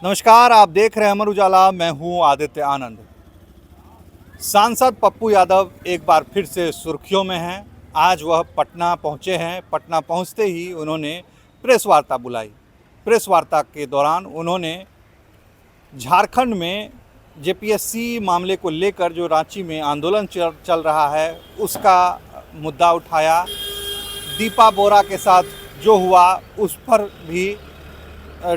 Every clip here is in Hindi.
नमस्कार, आप देख रहे हैं अमर उजाला। मैं हूं आदित्य आनंद। सांसद पप्पू यादव एक बार फिर से सुर्खियों में हैं। आज वह पटना पहुंचे हैं। पटना पहुंचते ही उन्होंने प्रेस वार्ता बुलाई। प्रेस वार्ता के दौरान उन्होंने झारखंड में जेपीएससी मामले को लेकर जो रांची में आंदोलन चल रहा है उसका मुद्दा उठाया। दीपा बोरा के साथ जो हुआ उस पर भी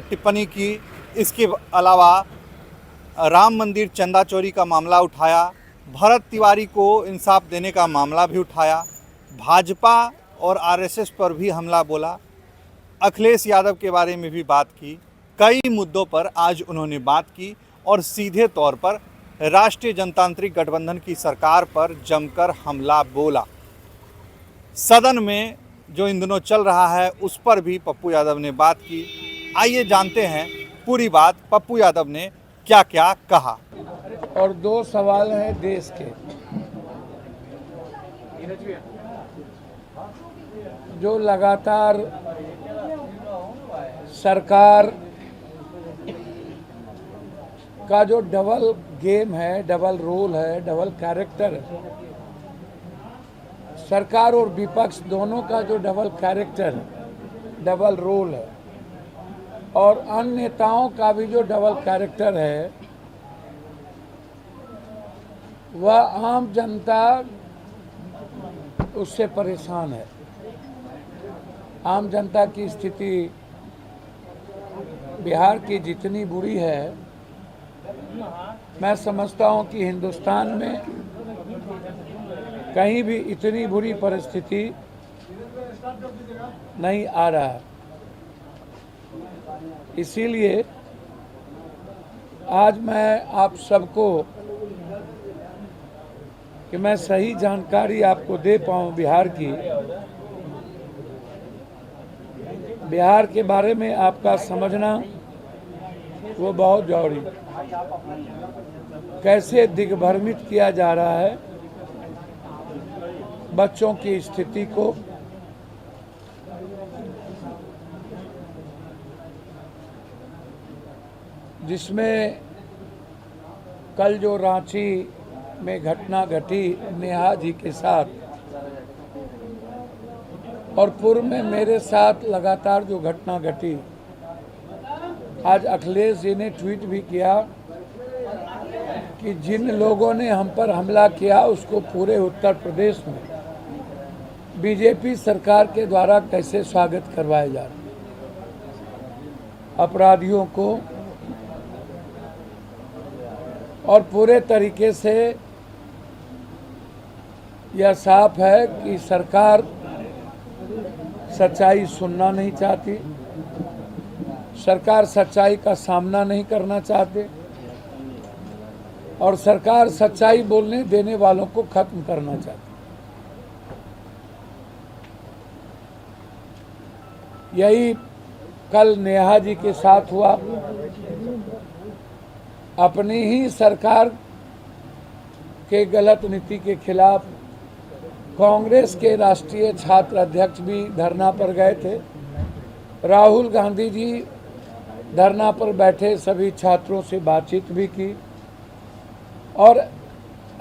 टिप्पणी की। इसके अलावा राम मंदिर चंदा चोरी का मामला उठाया। भरत तिवारी को इंसाफ देने का मामला भी उठाया। भाजपा और आरएसएस पर भी हमला बोला। अखिलेश यादव के बारे में भी बात की। कई मुद्दों पर आज उन्होंने बात की और सीधे तौर पर राष्ट्रीय जनतांत्रिक गठबंधन की सरकार पर जमकर हमला बोला। सदन में जो इन दिनों चल रहा है उस पर भी पप्पू यादव ने बात की। आइए जानते हैं पूरी बात पप्पू यादव ने क्या क्या कहा। और दो सवाल हैं देश के, जो लगातार सरकार का जो डबल गेम है, डबल रोल है, डबल कैरेक्टर है, सरकार और विपक्ष दोनों का जो डबल कैरेक्टर है, डबल रोल है, और अन्य नेताओं का भी जो डबल कैरेक्टर है, वह आम जनता उससे परेशान है। आम जनता की स्थिति बिहार की जितनी बुरी है, मैं समझता हूं कि हिंदुस्तान में कहीं भी इतनी बुरी परिस्थिति नहीं आ रहा है। इसीलिए आज मैं आप सबको कि मैं सही जानकारी आपको दे पाऊँ बिहार के बारे में आपका समझना वो बहुत जरूरी। कैसे दिग्भ्रमित किया जा रहा है बच्चों की स्थिति को, जिसमें कल जो रांची में घटना घटी नेहा जी के साथ, और पूर्व में मेरे साथ लगातार जो घटना घटी, आज अखिलेश जी ने ट्वीट भी किया कि जिन लोगों ने हम पर हमला किया उसको पूरे उत्तर प्रदेश में बीजेपी सरकार के द्वारा कैसे स्वागत करवाया जा रहा है अपराधियों को, और पूरे तरीके से यह साफ है कि सरकार सच्चाई सुनना नहीं चाहती, सरकार सच्चाई का सामना नहीं करना चाहती, और सरकार सच्चाई बोलने देने वालों को खत्म करना चाहती। यही कल नेहा जी के साथ हुआ। अपनी ही सरकार के गलत नीति के खिलाफ कांग्रेस के राष्ट्रीय छात्र अध्यक्ष भी धरना पर गए थे। राहुल गांधी जी धरना पर बैठे सभी छात्रों से बातचीत भी की, और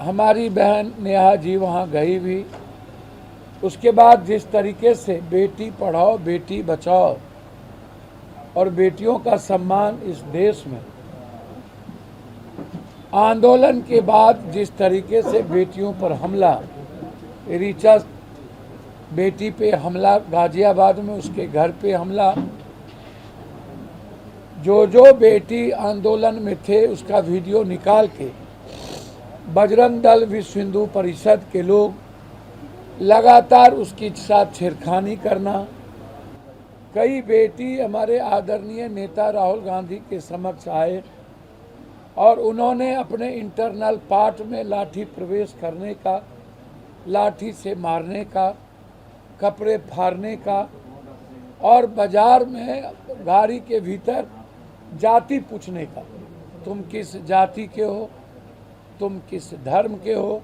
हमारी बहन नेहा जी वहां गई भी। उसके बाद जिस तरीके से बेटी पढ़ाओ बेटी बचाओ और बेटियों का सम्मान इस देश में, आंदोलन के बाद जिस तरीके से बेटियों पर हमला, रीचा बेटी पे हमला, गाजियाबाद में उसके घर पे हमला, जो बेटी आंदोलन में थे उसका वीडियो निकाल के बजरंग दल विश्व हिंदू परिषद के लोग लगातार उसके साथ छेड़खानी करना। कई बेटी हमारे आदरणीय नेता राहुल गांधी के समक्ष आए और उन्होंने अपने इंटरनल पार्ट में लाठी प्रवेश करने का, लाठी से मारने का, कपड़े फाड़ने का, और बाजार में गाड़ी के भीतर जाति पूछने का, तुम किस जाति के हो, तुम किस धर्म के हो,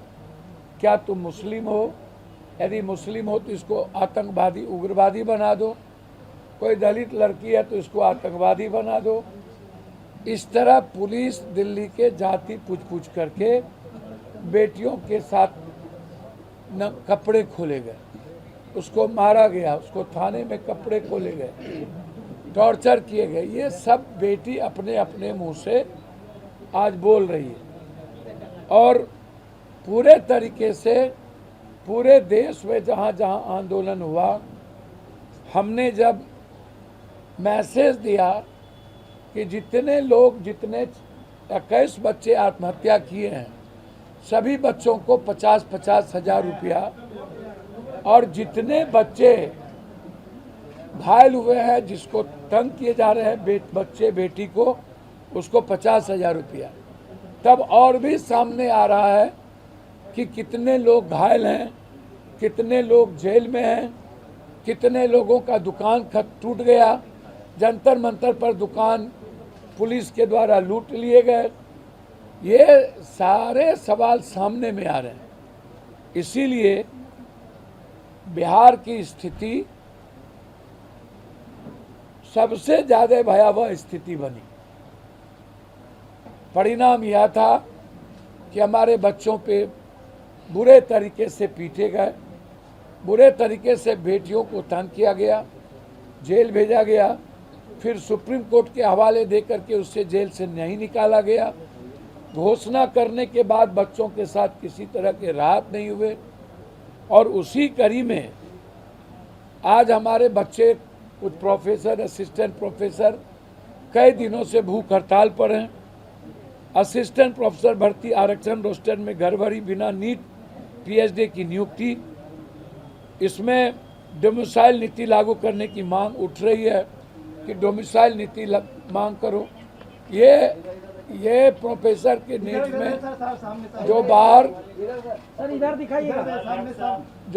क्या तुम मुस्लिम हो, यदि मुस्लिम हो तो इसको आतंकवादी उग्रवादी बना दो, कोई दलित लड़की है तो इसको आतंकवादी बना दो, इस तरह पुलिस दिल्ली के जाति पूछ करके बेटियों के साथ न कपड़े खोले गए, उसको मारा गया, उसको थाने में कपड़े खोले गए, टॉर्चर किए गए। ये सब बेटी अपने अपने मुंह से आज बोल रही है। और पूरे तरीके से पूरे देश में जहाँ जहाँ आंदोलन हुआ, हमने जब मैसेज दिया कि जितने 21 बच्चे आत्महत्या किए हैं, सभी बच्चों को 50-50 हज़ार रुपया, और जितने बच्चे घायल हुए हैं, जिसको तंग किए जा रहे हैं बच्चे बेटी को, उसको 50,000 रुपया, तब और भी सामने आ रहा है कि कितने लोग घायल हैं, कितने लोग जेल में हैं, कितने लोगों का दुकान टूट गया, जंतर मंतर पर दुकान पुलिस के द्वारा लूट लिए गए। ये सारे सवाल सामने में आ रहे हैं। इसीलिए बिहार की स्थिति सबसे ज़्यादा भयावह स्थिति बनी। परिणाम यह था कि हमारे बच्चों पे बुरे तरीके से पीटे गए, बुरे तरीके से बेटियों को तंग किया गया, जेल भेजा गया, फिर सुप्रीम कोर्ट के हवाले दे करके उससे जेल से नहीं निकाला गया। घोषणा करने के बाद बच्चों के साथ किसी तरह के राहत नहीं हुए, और उसी कड़ी में आज हमारे बच्चे, कुछ प्रोफेसर, असिस्टेंट प्रोफेसर कई दिनों से भूख हड़ताल पर हैं। असिस्टेंट प्रोफेसर भर्ती आरक्षण रोस्टर में गड़बड़ी, बिना नीट पीएचडी की नियुक्ति, इसमें डोमिसाइल नीति लागू करने की मांग उठ रही है कि डोमिसाइल नीति मांग करो। ये प्रोफेसर के नीट में जो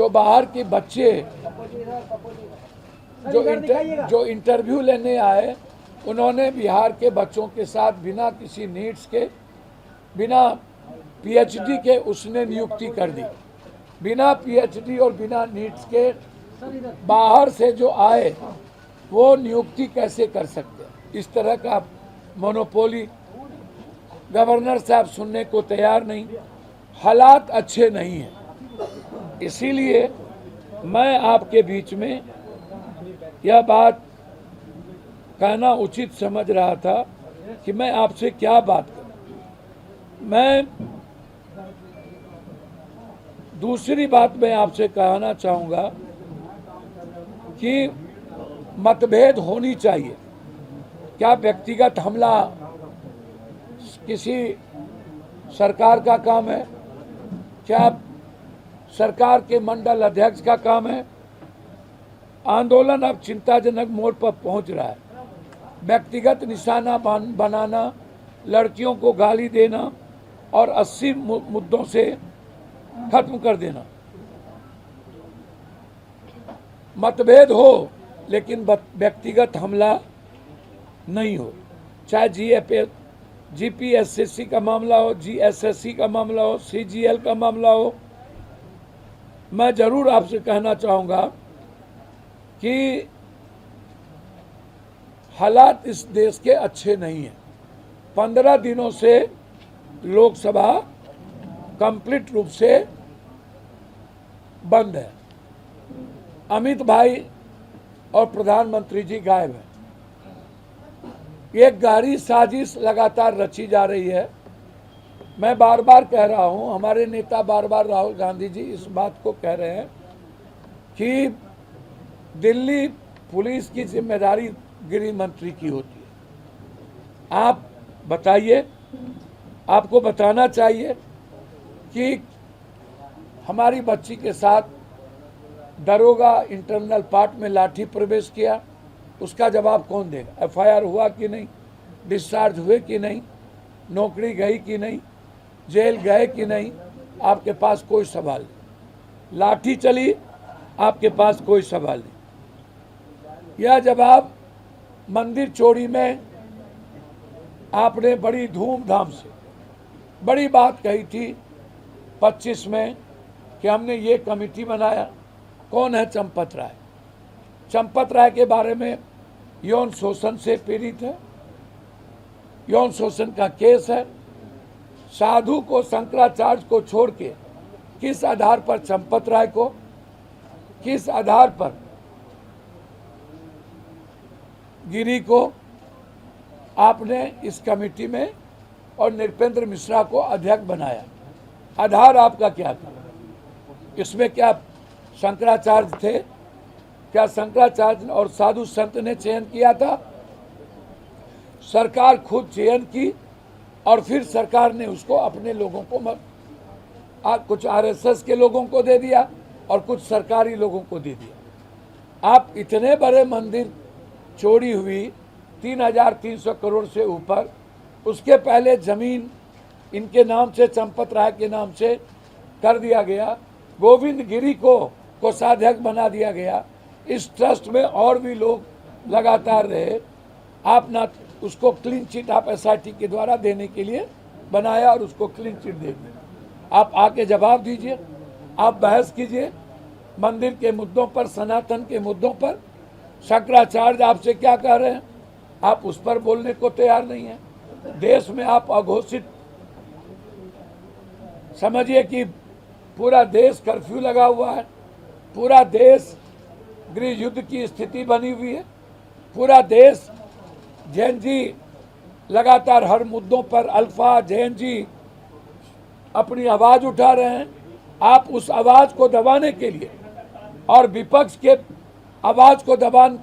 बाहर के बच्चे जो इंटरव्यू लेने आए, उन्होंने बिहार के बच्चों के साथ बिना किसी नीट्स के, बिना पीएचडी के उसने नियुक्ति कर दी। बिना पीएचडी और बिना नीट्स के बाहर से जो आए वो नियुक्ति कैसे कर सकते हैं? इस तरह का मोनोपोली गवर्नर साहब सुनने को तैयार नहीं। हालात अच्छे नहीं हैं। इसीलिए मैं आपके बीच में यह बात कहना उचित समझ रहा था कि मैं आपसे क्या बात करूं। मैं दूसरी बात मैं आपसे कहना चाहूँगा कि मतभेद होनी चाहिए। क्या व्यक्तिगत हमला किसी सरकार का काम है? क्या सरकार के मंडल अध्यक्ष का काम है? आंदोलन अब चिंताजनक मोड़ पर पहुंच रहा है। व्यक्तिगत निशाना बनाना, लड़कियों को गाली देना और 80 मुद्दों से खत्म कर देना। मतभेद हो लेकिन व्यक्तिगत हमला नहीं हो। चाहे जीपीएससी का मामला हो, जीएसएससी का मामला हो, सीजीएल का मामला हो। मैं जरूर आपसे कहना चाहूँगा कि हालात इस देश के अच्छे नहीं हैं। 15 दिनों से लोकसभा कंप्लीट रूप से बंद है। अमित भाई और प्रधानमंत्री जी गायब हैं। एक गहरी साजिश लगातार रची जा रही है। मैं बार बार कह रहा हूं, हमारे नेता बार बार राहुल गांधी जी इस बात को कह रहे हैं कि दिल्ली पुलिस की जिम्मेदारी गृह मंत्री की होती है। आप बताइए, आपको बताना चाहिए कि हमारी बच्ची के साथ दरोगा इंटरनल पार्ट में लाठी प्रवेश किया, उसका जवाब कौन देगा? एफआईआर हुआ कि नहीं? डिस्चार्ज हुए कि नहीं? नौकरी गई कि नहीं? जेल गए कि नहीं? आपके पास कोई सवाल नहीं। लाठी चली, आपके पास कोई सवाल नहीं। यह जवाब मंदिर चोरी में आपने बड़ी धूमधाम से बड़ी बात कही थी 25 में कि हमने ये कमेटी बनाया। कौन है चंपत राय? चंपत राय के बारे में यौन शोषण से पीड़ित है, यौन शोषण का केस है। साधु को, शंकराचार्य को छोड़ के किस आधार पर चंपत राय को, किस आधार पर गिरी को आपने इस कमेटी में और नृपेंद्र मिश्रा को अध्यक्ष बनाया? आधार आपका क्या था? इसमें क्या शंकराचार्य थे? क्या शंकराचार्य और साधु संत ने चयन किया था? सरकार खुद चयन की और फिर सरकार ने उसको अपने लोगों को, कुछ आरएसएस के लोगों को दे दिया और कुछ सरकारी लोगों को दे दिया। आप इतने बड़े मंदिर चोरी हुई 3,300 करोड़ से ऊपर, उसके पहले जमीन इनके नाम से, चंपत राय के नाम से कर दिया गया। गोविंद गिरी को कोषाध्यक्ष बना दिया गया। इस ट्रस्ट में और भी लोग लगातार रहे। आप ना उसको क्लीन चिट आप एसआईटी के द्वारा देने के लिए बनाया और उसको क्लीन चिट दे दी। आप आके जवाब दीजिए, आप बहस कीजिए मंदिर के मुद्दों पर, सनातन के मुद्दों पर। शंकराचार्य आपसे क्या कह रहे हैं, आप उस पर बोलने को तैयार नहीं है। देश में आप अघोषित, समझिए कि पूरा देश कर्फ्यू लगा हुआ है, पूरा देश गृह युद्ध की स्थिति बनी हुई है, पूरा देश जैन जी लगातार हर मुद्दों पर, अल्फा जैन जी अपनी आवाज उठा रहे हैं। आप उस आवाज को दबाने के लिए और विपक्ष के आवाज को दबान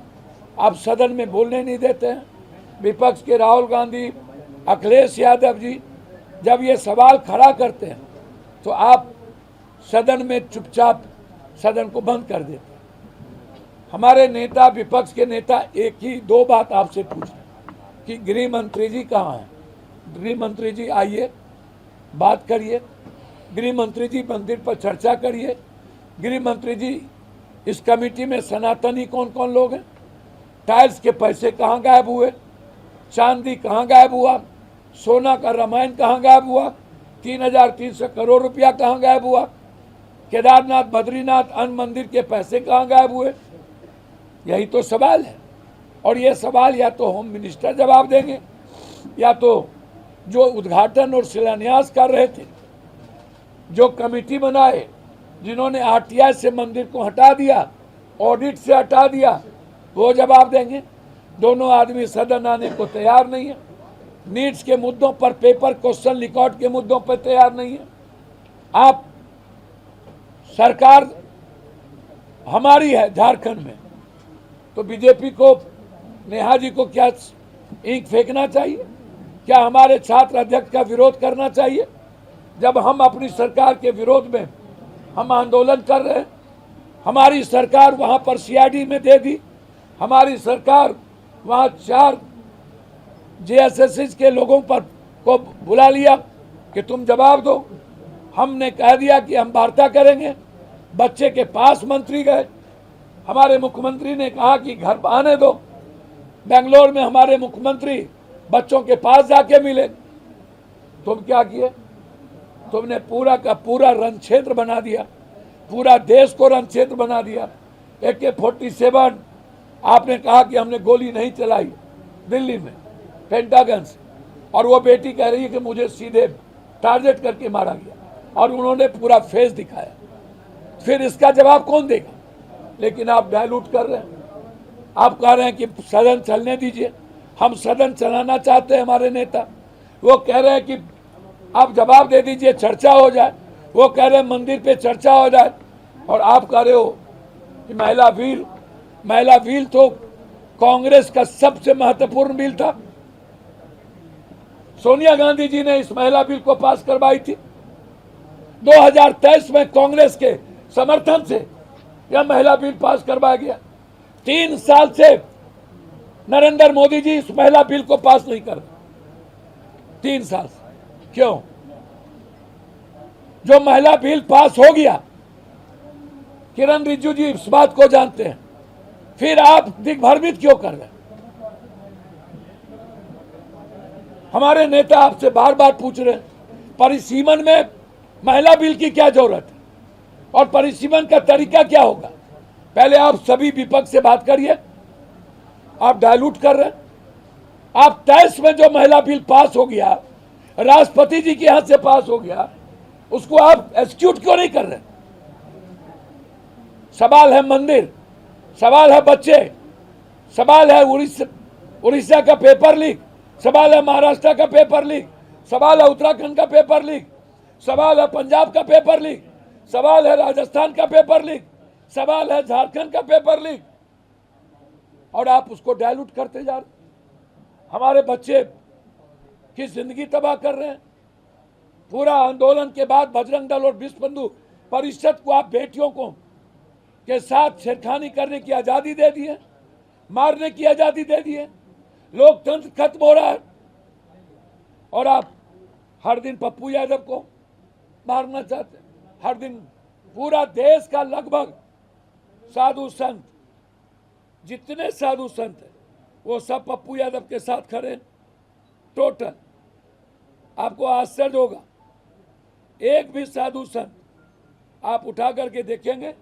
आप सदन में बोलने नहीं देते हैं। विपक्ष के राहुल गांधी, अखिलेश यादव जी जब ये सवाल खड़ा करते हैं तो आप सदन में चुपचाप सदन को बंद कर देते हैं। हमारे नेता, विपक्ष के नेता एक ही दो बात आपसे पूछ रहे हैं कि गृह मंत्री जी कहाँ हैं। गृह मंत्री जी आइए, बात करिए। गृह मंत्री जी मंदिर पर चर्चा करिए। गृह मंत्री जी, इस कमेटी में सनातनी कौन कौन लोग हैं? टाइल्स के पैसे कहाँ गायब हुए? चांदी कहाँ गायब हुआ? सोना का रामायण कहाँ गायब हुआ? 3,300 करोड़ रुपया कहाँ गायब हुआ? केदारनाथ, बद्रीनाथ, अन्य मंदिर के पैसे कहाँ गायब हुए? यही तो सवाल है। और ये सवाल या तो होम मिनिस्टर जवाब देंगे, या तो जो उद्घाटन और शिलान्यास कर रहे थे, जो कमेटी बनाए, जिन्होंने आरटीआई से मंदिर को हटा दिया, ऑडिट से हटा दिया, वो जवाब देंगे। दोनों आदमी सदन आने को तैयार नहीं है। नीट्स के मुद्दों पर, पेपर क्वेश्चन रिकॉर्ड के मुद्दों पर तैयार नहीं है। आप, सरकार हमारी है झारखंड में, तो बीजेपी को, नेहा जी को क्या ईंट फेंकना चाहिए? क्या हमारे छात्र अध्यक्ष का विरोध करना चाहिए? जब हम अपनी सरकार के विरोध में हम आंदोलन कर रहे हैं, हमारी सरकार वहां पर सीआईडी में दे दी, हमारी सरकार वहां 4 जेएसएस के लोगों पर को बुला लिया कि तुम जवाब दो। हमने कह दिया कि हम वार्ता करेंगे। बच्चे के पास मंत्री गए, हमारे मुख्यमंत्री ने कहा कि घर आने दो। बेंगलोर में हमारे मुख्यमंत्री बच्चों के पास जाके मिले। तुम क्या किए? तुमने पूरा का पूरा रण क्षेत्र बना दिया, पूरा देश को रण क्षेत्र बना दिया। AK-47 आपने कहा कि हमने गोली नहीं चलाई दिल्ली में पेंटागन से, और वो बेटी कह रही है कि मुझे सीधे टारगेट करके मारा गया, और उन्होंने पूरा फेस दिखाया। फिर इसका जवाब कौन देगा? लेकिन आप डायलूट कर रहे हैं। आप कह रहे हैं कि सदन चलने दीजिए। हम सदन चलाना चाहते हैं, हमारे नेता। वो कह रहे हैं कि आप जवाब दे दीजिए, चर्चा हो जाए। वो कह रहे हैं मंदिर पे चर्चा हो जाए, और आप कह रहे हो कि महिला बिल तो कांग्रेस का सबसे महत्वपूर्ण बिल था। सोनिया गांधी जी ने इस महिला बिल को पास करवाई थी। 2023 में कांग्रेस के समर्थन से यह महिला बिल पास करवाया गया। 3 साल से नरेंद्र मोदी जी इस महिला बिल को पास नहीं कर रहे। 3 साल से। क्यों? जो महिला बिल पास हो गया, किरण रिजिजू जी इस बात को जानते हैं, फिर आप दिग्भ्रमित क्यों कर रहे हैं? हमारे नेता आपसे बार बार पूछ रहे हैं परिसीमन में महिला बिल की क्या जरूरत है, और परिसीमन का तरीका क्या होगा? पहले आप सभी विपक्ष से बात करिए। आप डायलूट कर रहे हैं। आप 23 में जो महिला बिल पास हो गया, राष्ट्रपति जी के हाथ से पास हो गया, उसको आप एक्सिक्यूट क्यों नहीं कर रहे? सवाल है मंदिर, सवाल है बच्चे, सवाल है उड़ीसा का पेपर लीक, सवाल है महाराष्ट्र का पेपर लीक, सवाल है उत्तराखंड का पेपर लीक, सवाल है पंजाब का पेपर लीक, सवाल है राजस्थान का पेपर लीक, सवाल है झारखंड का पेपर लीक, और आप उसको डायलूट करते जा रहे। हमारे बच्चे की जिंदगी तबाह कर रहे हैं। पूरा आंदोलन के बाद बजरंग दल और विश्व हिंदू परिषद को आप बेटियों को के साथ छेड़खानी करने की आजादी दे दी है, मारने की आजादी दे दी है, लोकतंत्र खत्म हो रहा है, और आप हर दिन पप्पू यादव को मारना चाहते हैं। हर दिन पूरा देश का लगभग साधु संत, जितने साधु संत हैं वो सब पप्पू यादव के साथ खड़े हैं। टोटल आपको आश्चर्य होगा, एक भी साधु संत आप उठा करके देखेंगे,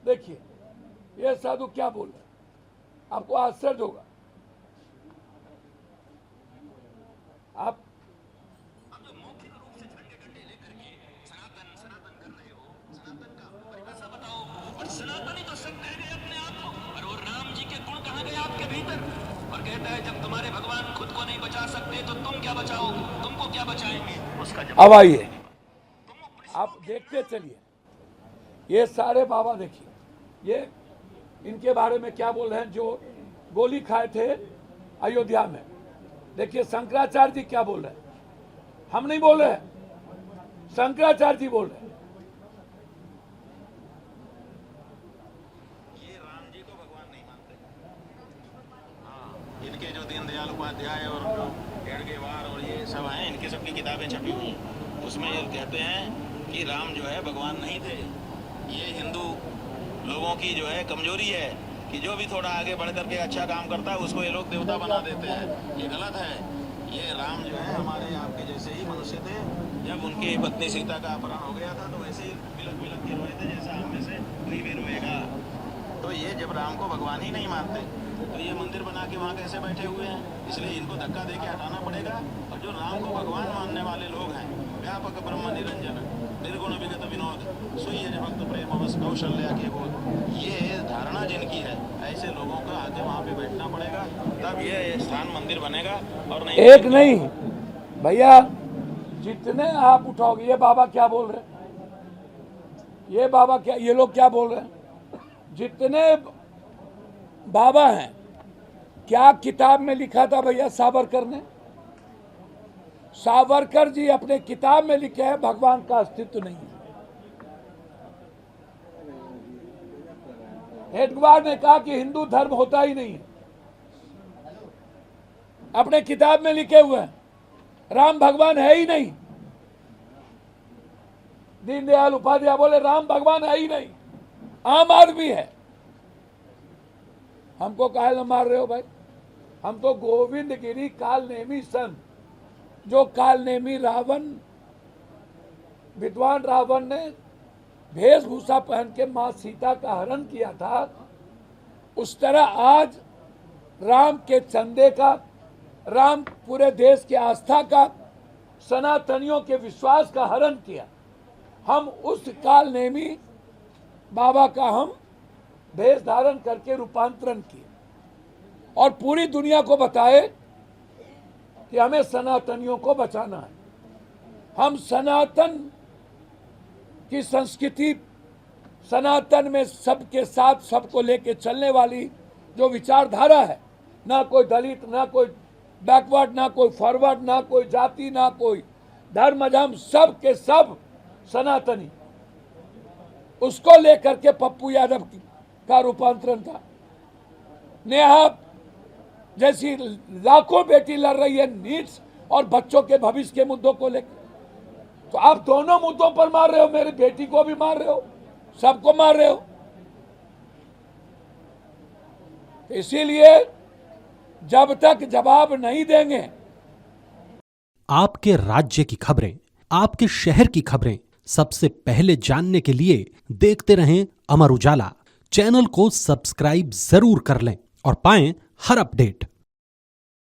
देखिए ये साधु क्या बोल रहे हैं, आपको आश्चर्य होगा। आप मौखिक रूप से झंडे डंडे लेकर के सनातन सनातन कर रहे हो, सनातन का परिभाषा बताओ। और सनातनी तो सब कह गए अपने आप को, और वो राम जी के गुण कहाँ गए आपके भीतर? और कहता है जब तुम्हारे भगवान खुद को नहीं बचा सकते तो तुम क्या बचाओगे, तुमको क्या बचाएंगे? उसका जवाब अब आइए आप देखते चलिए, ये सारे बाबा देखिए, ये इनके बारे में क्या बोल रहे हैं, जो गोली खाए थे अयोध्या में। देखिए शंकराचार्य जी क्या बोल रहे हैं, हम नहीं बोल रहे हैं, शंकराचार्य जी बोल रहे हैं। ये राम जी को भगवान नहीं मानते। हाँ, इनके जो दीनदयाल उपाध्याय और जो हेडगेवार और ये सब हैं, इनकी सबकी किताबें छपी हुई हैं, उसमें ये कहते हैं कि राम जो है भगवान नहीं थे। ये हिंदू लोगों की जो है कमजोरी है कि जो भी थोड़ा आगे बढ़ करके अच्छा काम करता है उसको ये लोग देवता बना देते हैं। ये गलत है। ये राम जो है हमारे आपके जैसे ही मनुष्य थे। जब उनकी पत्नी सीता का अपहरण हो गया था तो वैसे ही बिलक बिलक के रोए थे, जैसा हम में से कोई भी रोएगा। तो ये जब राम को भगवान ही नहीं मानते तो ये मंदिर बना के वहाँ कैसे बैठे हुए हैं? इसलिए इनको धक्का दे के हटाना पड़ेगा। और जो राम को भगवान मानने वाले लोग हैं, व्यापक ब्रह्म निरंजन निर्गुण विगत विनोद सोई भक्त प्रेम अवस कौशल्या के बोध, ये धारणा जिनकी है, ऐसे लोगों का आके वहाँ पे बैठना पड़ेगा, तब ये स्थान मंदिर बनेगा। और नहीं एक नहीं भैया, जितने आप उठाओगे, ये बाबा क्या बोल रहे हैं, ये बाबा क्या, ये लोग क्या बोल रहे हैं, जितने बाबा हैं, क्या किताब में लिखा था भैया सावरकर ने? सावरकर जी अपने किताब में लिखे हैं भगवान का अस्तित्व नहीं है। हेडगेवार ने कहा कि हिंदू धर्म होता ही नहीं है, अपने किताब में लिखे हुए हैं, राम भगवान है ही नहीं। दीनदयाल उपाध्याय बोले राम भगवान है ही नहीं, आम आदमी है। हमको काहे न मार रहे हो भाई? हम तो गोविंद गिरी काल नेमी सन, जो काल नेमी रावण, विद्वान रावण ने वेशभूषा पहन के मां सीता का हरण किया था, उस तरह आज राम के चंदे का, राम पूरे देश की आस्था का, सनातनियों के विश्वास का हरण किया। हम उस काल नेमी बाबा का हम भेष धारण करके रूपांतरण किए और पूरी दुनिया को बताए कि हमें सनातनियों को बचाना है। हम सनातन की संस्कृति, सनातन में सबके साथ सबको लेके चलने वाली जो विचारधारा है, ना कोई दलित, ना कोई बैकवर्ड, ना कोई फॉरवर्ड, ना कोई जाति, ना कोई धर्म, हम सब के सब सनातनी, उसको लेकर के पप्पू यादव का रूपांतरण था। नेहा जैसी लाखों बेटी लड़ रही है नीट्स और बच्चों के भविष्य के मुद्दों को लेकर, तो आप दोनों मुद्दों पर मार रहे हो, मेरी बेटी को भी मार रहे हो, सबको मार रहे हो। इसीलिए जब तक जवाब नहीं देंगे, आपके राज्य की खबरें, आपके शहर की खबरें सबसे पहले जानने के लिए देखते रहें अमर उजाला। चैनल को सब्सक्राइब जरूर कर लें और पाएं हर अपडेट।